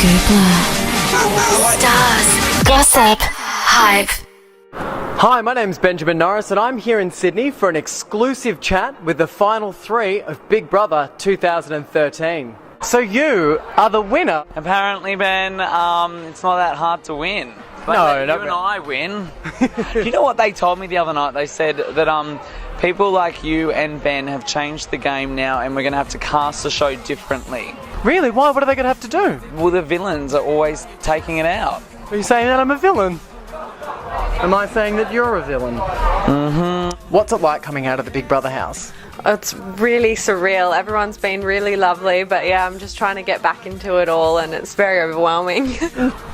Scoopla. Stars. Gossip. Hype. Hi, my name's Benjamin Norris and I'm here in Sydney for an exclusive chat with the final three of Big Brother 2013. So you are the winner. Apparently, Ben, it's not that hard to win. But No, not you and I win. You know what they told me the other night? They said that people like you and Ben have changed the game now and we're going to have to cast the show differently. Really? Why? What are they going to have to do? Well, the villains are always taking it out. Are you saying that I'm a villain? Am I saying that you're a villain? Mm-hmm. What's it like coming out of the Big Brother house? It's really surreal. Everyone's been really lovely, but yeah, I'm just trying to get back into it all and it's very overwhelming.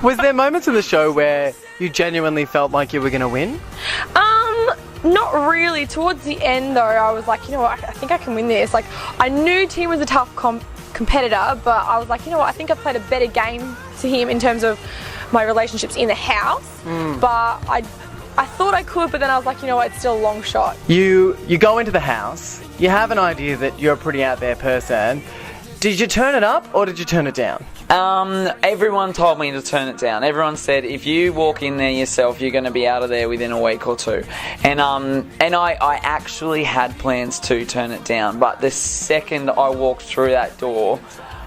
Was there moments in the show where you genuinely felt like you were going to win? Not really. Towards the end though, I was like, you know what, I think I can win this. Like, I knew Tim was a tough competitor, but I was like, you know what, I think I played a better game to him in terms of my relationships in the house. But I thought I could, but then I was like, you know what, it's still a long shot. You go into the house, you have an idea that you're a pretty out there person. Did you turn it up or did you turn it down? Everyone told me to turn it down. Everyone said if you walk in there yourself, you're going to be out of there within a week or two. And I actually had plans to turn it down, but the second I walked through that door,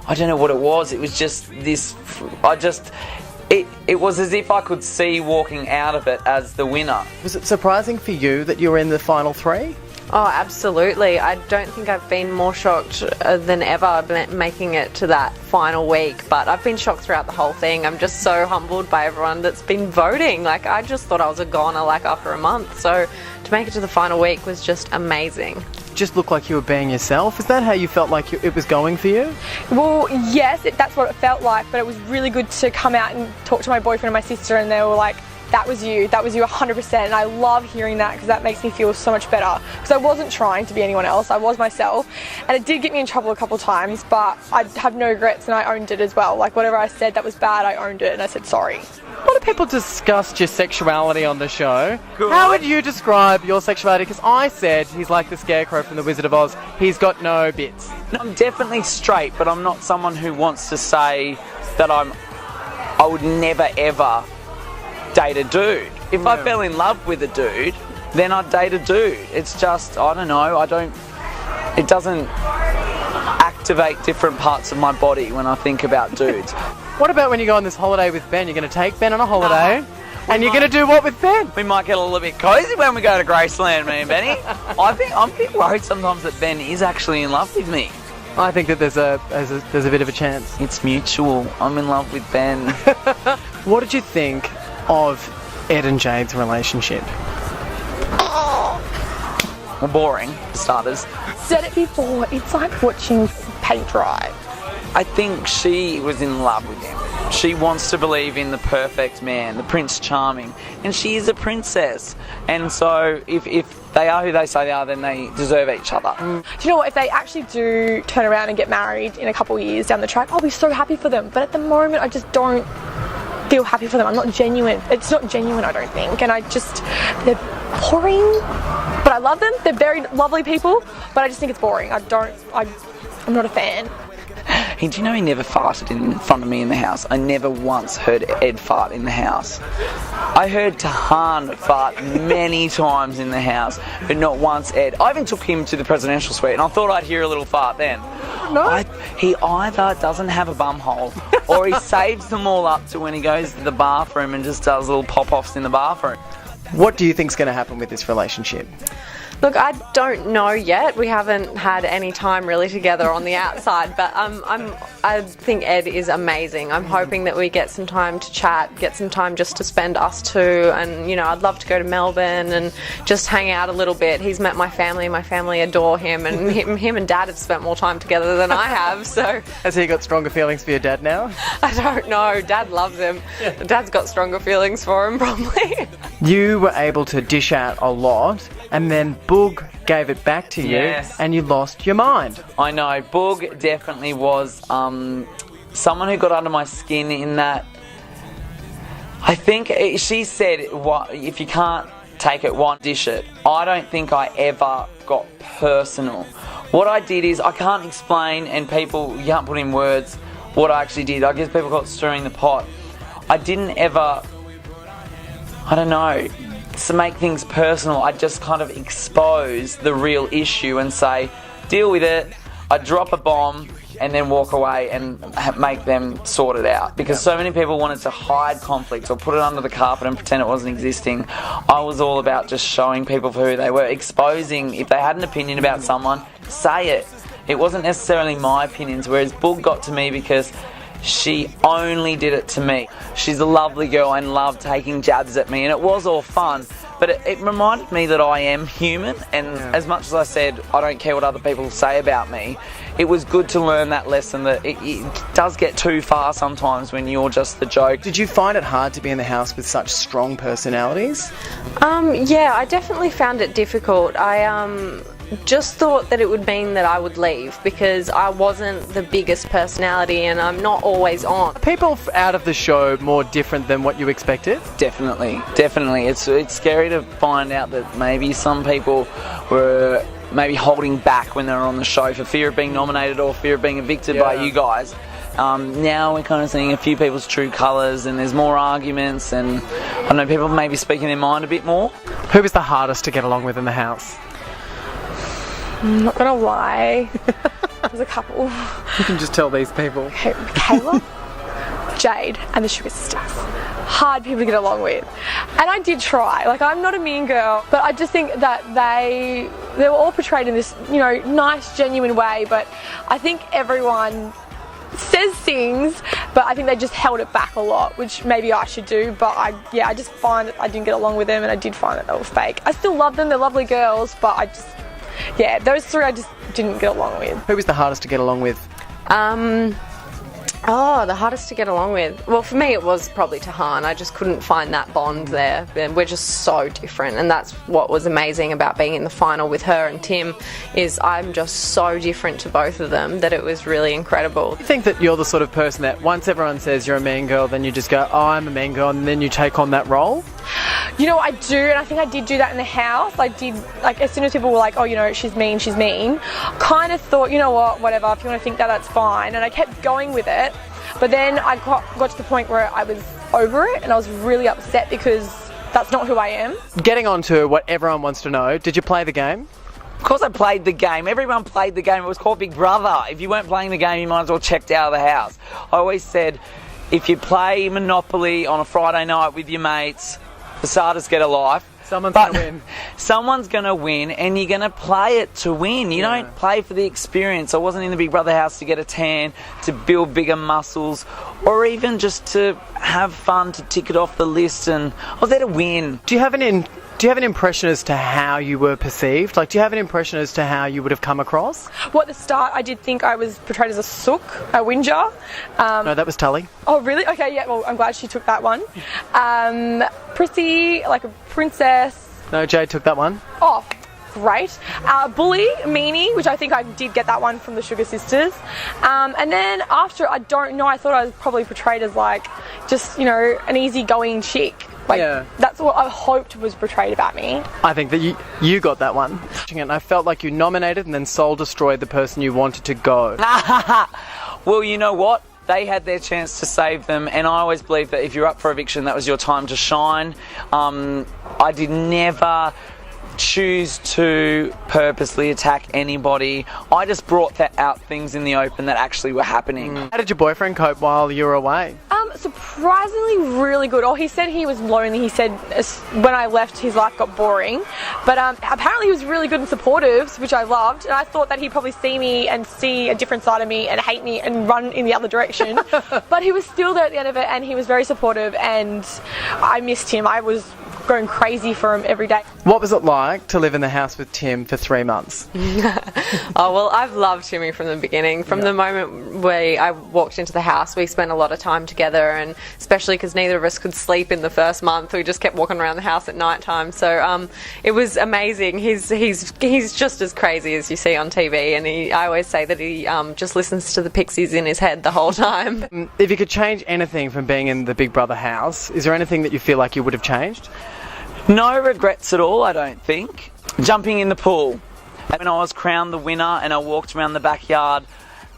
I don't know what it was. It was just this. It was as if I could see walking out of it as the winner. Was it surprising for you that you were in the final three? Oh, absolutely. I don't think I've been more shocked than ever making it to that final week, but I've been shocked throughout the whole thing. I'm just so humbled by everyone that's been voting. Like, I just thought I was a goner like after a month, so to make it to the final week was just amazing. Just looked like you were being yourself. Is that how you felt like it was going for you? Well, yes, that's what it felt like, but it was really good to come out and talk to my boyfriend and my sister, and they were like, that was you 100%, and I love hearing that because that makes me feel so much better, because I wasn't trying to be anyone else, I was myself, and it did get me in trouble a couple of times, but I have no regrets and I owned it as well. Like, whatever I said that was bad, I owned it and I said sorry. A lot of people discussed your sexuality on the show. Good. How would you describe your sexuality? Because I said he's like the Scarecrow from The Wizard of Oz. He's got no bits. I'm definitely straight, but I'm not someone who wants to say that I would never ever date a dude. If I fell in love with a dude, then I'd date a dude. It's just, I don't know, it doesn't activate different parts of my body when I think about dudes. What about when you go on this holiday with Ben? You're going to take Ben on a holiday, and you're going to do what with Ben? We might get a little bit cozy when we go to Graceland, me and Benny. I'm a bit worried sometimes that Ben is actually in love with me. I think that there's a bit of a chance. It's mutual. I'm in love with Ben. What did you think of Ed and Jade's relationship? Well, boring, for starters. Said it before, it's like watching paint dry. I think she was in love with him. She wants to believe in the perfect man, the Prince Charming, and she is a princess. And so if they are who they say they are, then they deserve each other. Do you know what, if they actually do turn around and get married in a couple of years down the track, I'll be so happy for them. But at the moment, I just don't feel happy for them. I'm not genuine. It's not genuine, I don't think. And they're boring, but I love them. They're very lovely people, but I just think it's boring. I'm not a fan. Hey, do you know he never farted in front of me in the house? I never once heard Ed fart in the house. I heard Tahan fart many times in the house, but not once Ed. I even took him to the presidential suite and I thought I'd hear a little fart then. No. He either doesn't have a bum hole or he saves them all up to when he goes to the bathroom and just does little pop-offs in the bathroom. What do you think's going to happen with this relationship? Look, I don't know yet. We haven't had any time really together on the outside, but I think Ed is amazing. I'm hoping that we get some time to chat, get some time just to spend us two, and I'd love to go to Melbourne and just hang out a little bit. He's met my family adore him, and him and Dad have spent more time together than I have. So has he got stronger feelings for your dad now? I don't know. Dad loves him. Dad's got stronger feelings for him probably. You were able to dish out a lot, and then Boog gave it back to you, and you lost your mind. I know. Boog definitely was someone who got under my skin in that. I think she said, if you can't take it, why dish it? I don't think I ever got personal. What I did is, I can't explain, and you can't put in words. what I actually did. I guess people call it stirring the pot. I didn't ever, I don't know, to make things personal. I just kind of expose the real issue and say, deal with it. I drop a bomb and then walk away and make them sort it out. Because so many people wanted to hide conflicts or put it under the carpet and pretend it wasn't existing. I was all about just showing people for who they were, exposing. If they had an opinion about someone, say it. It wasn't necessarily my opinions, whereas Boog got to me because she only did it to me. She's a lovely girl and loved taking jabs at me, and it was all fun. But it reminded me that I am human, and as much as I said I don't care what other people say about me, it was good to learn that lesson that it does get too far sometimes when you're just the joke. Did you find it hard to be in the house with such strong personalities? Yeah, I definitely found it difficult. I just thought that it would mean that I would leave because I wasn't the biggest personality and I'm not always on. Are people out of the show more different than what you expected? Definitely. It's scary to find out that maybe some people were maybe holding back when they were on the show for fear of being nominated or fear of being evicted by you guys. Now we're kind of seeing a few people's true colours and there's more arguments and I don't know, people maybe speaking their mind a bit more. Who was the hardest to get along with in the house? I'm not gonna lie. There's a couple. You can just tell these people. Kayla, Jade, and the Sugar Sisters. Hard people to get along with. And I did try. Like, I'm not a mean girl, but I just think that they were all portrayed in this, you know, nice, genuine way, but I think everyone says things, but I think they just held it back a lot, which maybe I should do, but I just find that I didn't get along with them and I did find that they were fake. I still love them, they're lovely girls, but those three I just didn't get along with. Who was the hardest to get along with? The hardest to get along with. Well, for me it was probably Tahan. I just couldn't find that bond there. We're just so different, and that's what was amazing about being in the final with her and Tim, is I'm just so different to both of them that it was really incredible. Do you think that you're the sort of person that once everyone says you're a mean girl, then you just go, oh, I'm a mean girl, and then you take on that role? You know, I do, and I think I did do that in the house. I did, like, as soon as people were like, oh, you know, she's mean, kind of thought, you know what, whatever, if you want to think that, that's fine. And I kept going with it. But then I got to the point where I was over it, and I was really upset because that's not who I am. Getting on to what everyone wants to know, did you play the game? Of course I played the game. Everyone played the game. It was called Big Brother. If you weren't playing the game, you might as well checked out of the house. I always said, if you play Monopoly on a Friday night with your mates, the starters get a life. Someone's going to win. Someone's going to win, and you're going to play it to win. You don't play for the experience. I wasn't in the Big Brother house to get a tan, to build bigger muscles, or even just to have fun, to tick it off the list, and I was there to win. Do you have an impression as to how you were perceived? Like, do you have an impression as to how you would have come across? Well, at the start, I did think I was portrayed as a sook, a whinger. No, that was Tully. Oh, really? Okay, yeah, well, I'm glad she took that one. Prissy, like a princess. No, Jade took that one. Oh, great. Bully, meanie, which I think I did get that one from the Sugar Sisters. And then after, I don't know, I thought I was probably portrayed as, like, just, you know, an easygoing chick. Like, that's what I hoped was portrayed about me. I think that you got that one. And I felt like you nominated and then soul destroyed the person you wanted to go. Well, you know what? They had their chance to save them, and I always believe that if you're up for eviction, that was your time to shine. I did never choose to purposely attack anybody. I just brought out things in the open that actually were happening. How did your boyfriend cope while you were away? Surprisingly really good. Oh, he said he was lonely. He said when I left, his life got boring. But apparently he was really good and supportive, which I loved. And I thought that he'd probably see me and see a different side of me and hate me and run in the other direction. But he was still there at the end of it, and he was very supportive, and I missed him. I was going crazy for him every day. What was it like to live in the house with Tim for 3 months? Oh, well, I've loved Timmy from the beginning. From the moment I walked into the house, we spent a lot of time together, and especially because neither of us could sleep in the first month, we just kept walking around the house at night time. So it was amazing. He's just as crazy as you see on TV, and I always say that he just listens to the Pixies in his head the whole time. If you could change anything from being in the Big Brother house, is there anything that you feel like you would have changed? No regrets at all, I don't think. Jumping in the pool. When I was crowned the winner and I walked around the backyard,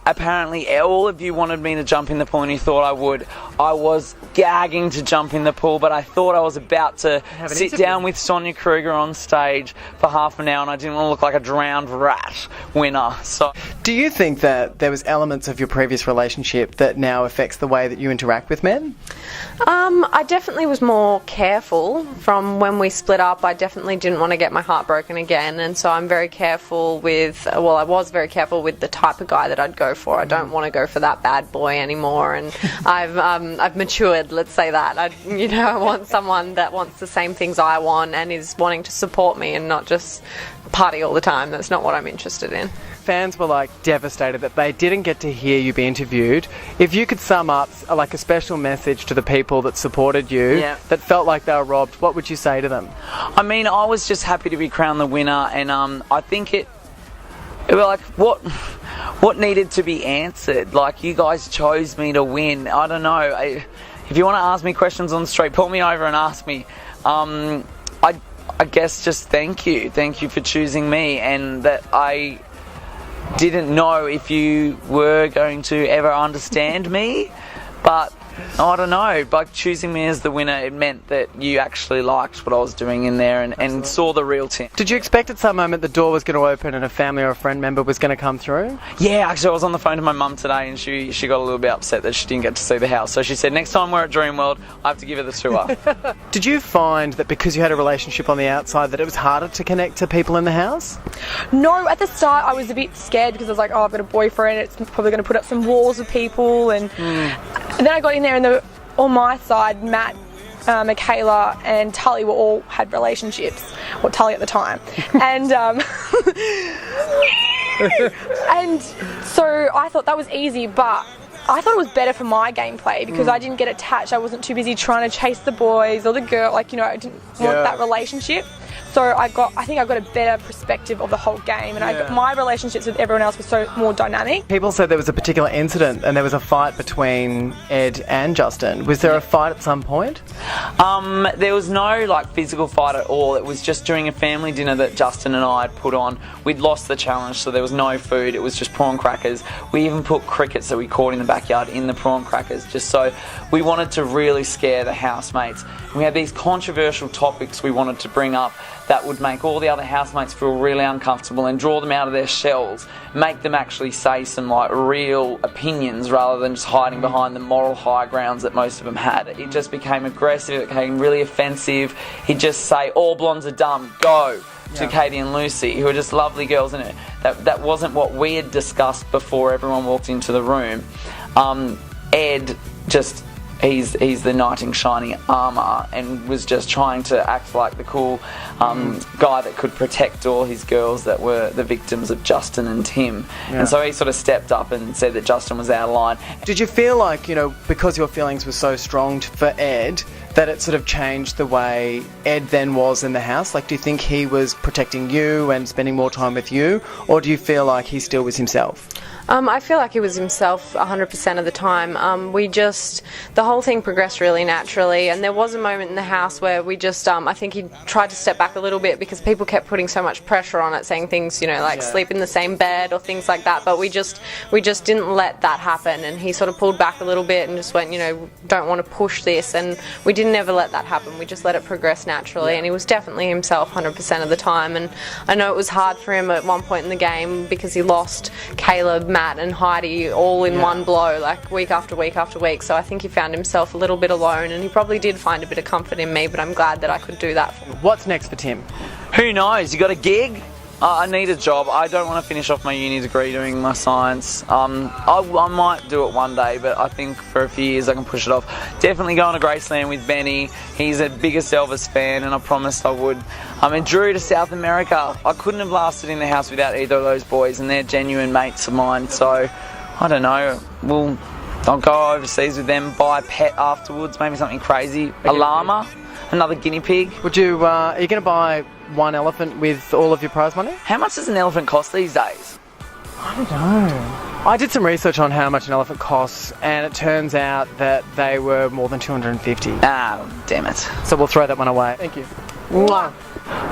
apparently all of you wanted me to jump in the pool and you thought I would. I was gagging to jump in the pool, but I thought I was about to sit down with Sonia Kruger on stage for half an hour and I didn't want to look like a drowned rat winner. So, Do you think that there was elements of your previous relationship that now affects the way that you interact with men? I definitely was more careful from when we split up. I definitely didn't want to get my heart broken again, and so I'm very careful with, well, I was very careful with the type of guy that I'd go for. I don't want to go for that bad boy anymore, and I've matured, let's say that. I want someone that wants the same things I want and is wanting to support me and not just party all the time. That's not what I'm interested in. Fans were devastated that they didn't get to hear you be interviewed. If you could sum up a special message to the people that supported you, that felt like they were robbed, what would you say to them? I mean, I was just happy to be crowned the winner, and I think it was what needed to be answered. You guys chose me to win. I don't know. If you want to ask me questions on the street, pull me over and ask me. I guess just thank you for choosing me, and that I didn't know if you were going to ever understand me, but I don't know, by choosing me as the winner, it meant that you actually liked what I was doing in there and saw the real Tim. Did you expect at some moment the door was going to open and a family or a friend member was going to come through? Yeah, actually I was on the phone to my mum today and she got a little bit upset that she didn't get to see the house. So she said, next time we're at Dreamworld, I have to give her the tour. Did you find that because you had a relationship on the outside that it was harder to connect to people in the house? No, at the start I was a bit scared because I was like, oh, I've got a boyfriend, it's probably going to put up some walls of people, and then I got in there and on my side, Matt, Michaela and Tully all had relationships. Well, Tully at the time. And and so I thought that was easy, but I thought it was better for my gameplay because I didn't get attached. I wasn't too busy trying to chase the boys or the girl. I didn't want that relationship. So I think I got a better perspective of the whole game, and my relationships with everyone else were so more dynamic. People said there was a particular incident and there was a fight between Ed and Justin. Was there a fight at some point? There was no physical fight at all. It was just during a family dinner that Justin and I had put on. We'd lost the challenge, so there was no food. It was just prawn crackers. We even put crickets that we caught in the backyard in the prawn crackers, just so we wanted to really scare the housemates. And we had these controversial topics we wanted to bring up that would make all the other housemates feel really uncomfortable and draw them out of their shells, make them actually say some real opinions rather than just hiding behind the moral high grounds that most of them had. It just became aggressive, it became really offensive. He'd just say, all blondes are dumb, go, to Katie and Lucy, who are just lovely girls, and that wasn't what we had discussed before everyone walked into the room. Ed just... He's the knight in shining armour and was just trying to act like the cool guy that could protect all his girls that were the victims of Justin and Tim. And so he sort of stepped up and said that Justin was out of line. Did you feel like, because your feelings were so strong for Ed, that it sort of changed the way Ed then was in the house? Do you think he was protecting you and spending more time with you, or do you feel like he still was himself? I feel like he was himself 100% of the time. The whole thing progressed really naturally, and there was a moment in the house where we just, I think he tried to step back a little bit because people kept putting so much pressure on it, saying things, sleep in the same bed or things like that, but we just didn't let that happen, and he sort of pulled back a little bit and just went, don't want to push this, and we didn't ever let that happen. We just let it progress naturally, and he was definitely himself 100% of the time, and I know it was hard for him at one point in the game because he lost Caleb, Matt and Heidi all in one blow, week after week after week. So I think he found himself a little bit alone, and he probably did find a bit of comfort in me, but I'm glad that I could do that for him. What's next for Tim? Who knows? You got a gig? I need a job. I don't want to finish off my uni degree doing my science. I might do it one day, but I think for a few years I can push it off. Definitely going to Graceland with Benny. He's a biggest Elvis fan, and I promised I would. And Drew to South America. I couldn't have lasted in the house without either of those boys, and they're genuine mates of mine. So, I don't know. I'll go overseas with them, buy a pet afterwards, maybe something crazy. A llama, another guinea pig. Are you going to buy one elephant with all of your prize money? How much does an elephant cost these days? I don't know. I did some research on how much an elephant costs, and it turns out that they were more than 250. Ah, damn it. So we'll throw that one away. Thank you. Mwah.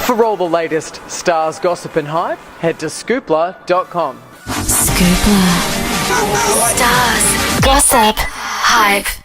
For all the latest stars, gossip and hype, head to scoopla.com. Scoopla. Stars, gossip, hype.